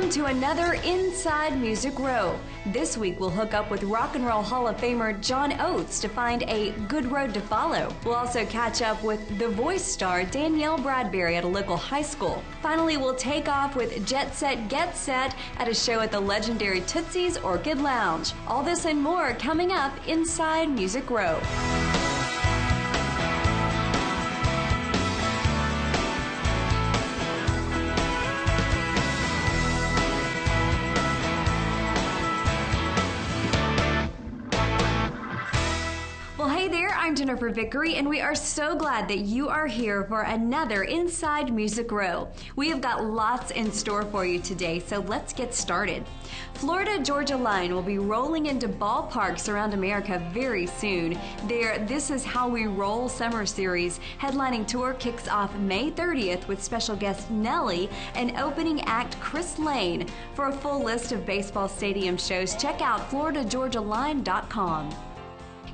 Welcome to another Inside Music Row. This week we'll hook up with Rock and Roll Hall of Famer John Oates to find a good road to follow. We'll also catch up with The Voice star Danielle Bradbury at a local high school. Finally, we'll take off with Jet Set Get Set at a show at the legendary Tootsie's Orchid Lounge. All this and more coming up Inside Music Row. I'm Jennifer Vickery, and we are so glad that you are here for another Inside Music Row. We have got lots in store for you today, so let's get started. Florida-Georgia Line will be rolling into ballparks around America very soon. Their This Is How We Roll Summer Series headlining tour kicks off May 30th with special guest Nelly and opening act Chris Lane. For a full list of baseball stadium shows, check out FloridaGeorgiaLine.com.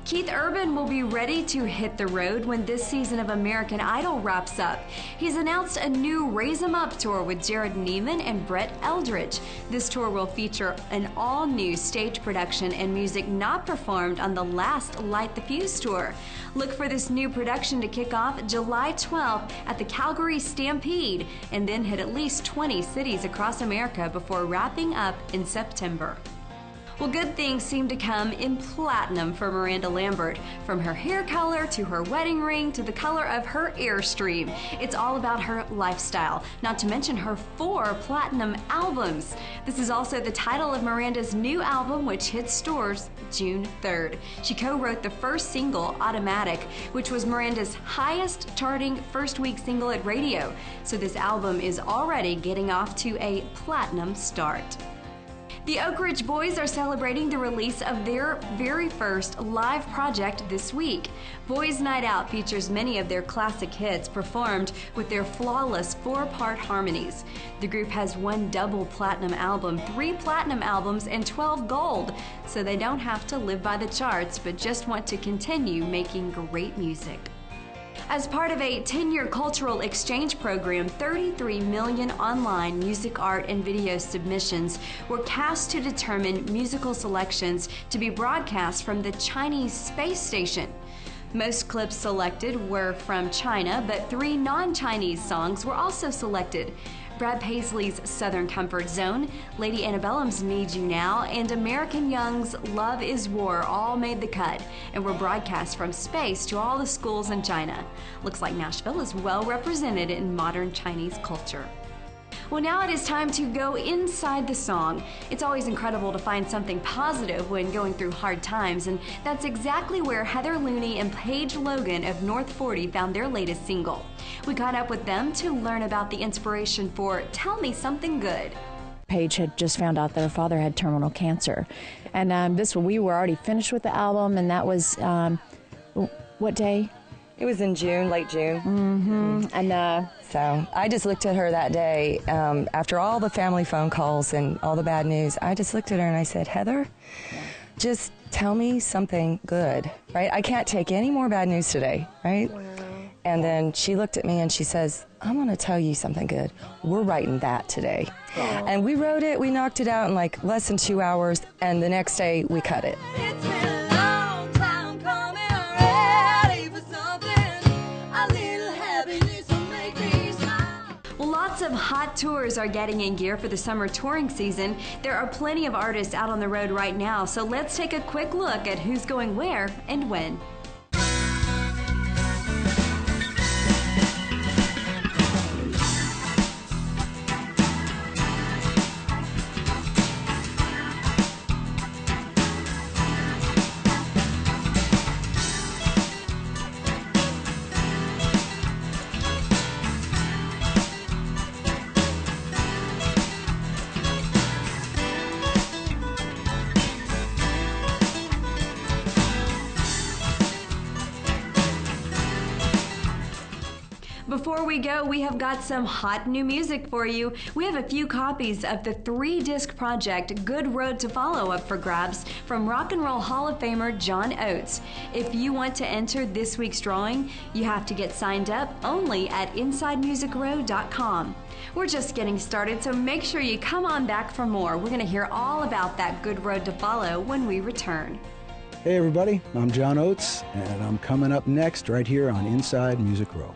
Keith Urban will be ready to hit the road when this season of American Idol wraps up. He's announced a new Raise 'Em Up tour with Jared Neiman and Brett Eldridge. This tour will feature an all-new stage production and music not performed on the last Light the Fuse tour. Look for this new production to kick off July 12th at the Calgary Stampede and then hit at least 20 cities across America before wrapping up in September. Well, good things seem to come in platinum for Miranda Lambert. From her hair color to her wedding ring to the color of her Airstream. It's all about her lifestyle, not to mention her 4 platinum albums. This is also the title of Miranda's new album, which hits stores June 3rd. She co-wrote the first single, Automatic, which was Miranda's highest charting first week single at radio. So this album is already getting off to a platinum start. The Oak Ridge Boys are celebrating the release of their very first live project this week. Boys Night Out features many of their classic hits performed with their flawless 4-part harmonies. The group has 1 double platinum album, 3 platinum albums, and 12 gold, so they don't have to live by the charts but just want to continue making great music. As part of a 10-year cultural exchange program, 33 million online music, art, and video submissions were cast to determine musical selections to be broadcast from the Chinese space station. Most clips selected were from China, but 3 non-Chinese songs were also selected. Brad Paisley's Southern Comfort Zone, Lady Antebellum's Need You Now, and American Young's Love Is War all made the cut and were broadcast from space to all the schools in China. Looks like Nashville is well represented in modern Chinese culture. Well, now it is time to go inside the song. It's always incredible to find something positive when going through hard times, and that's exactly where Heather Looney and Paige Logan of North 40 found their latest single. We caught up with them to learn about the inspiration for Tell Me Something Good. Paige had just found out that her father had terminal cancer, and we were already finished with the album, and that was what day? It was in June, late June. Mm-hmm. And so I just looked at her that day after all the family phone calls and all the bad news. I just looked at her and I said, Heather, just tell me something good, right? I can't take any more bad news today, right? Wow. And then she looked at me and she says, I'm going to tell you something good. We're writing that today. Aww. And we wrote it, we knocked it out in like less than 2 hours, and the next day we cut it. Lots of hot tours are getting in gear for the summer touring season. There are plenty of artists out on the road right now, so let's take a quick look at who's going where and when. we go, we have got some hot new music for you. We have a few copies of the 3-disc project Good Road to Follow up for grabs from Rock and Roll Hall of Famer John Oates. If you want to enter this week's drawing, you have to get signed up only at InsideMusicRow.com. We're just getting started, so make sure you come on back for more. We're going to hear all about that Good Road to Follow when we return. Hey everybody, I'm John Oates, and I'm coming up next right here on Inside Music Row.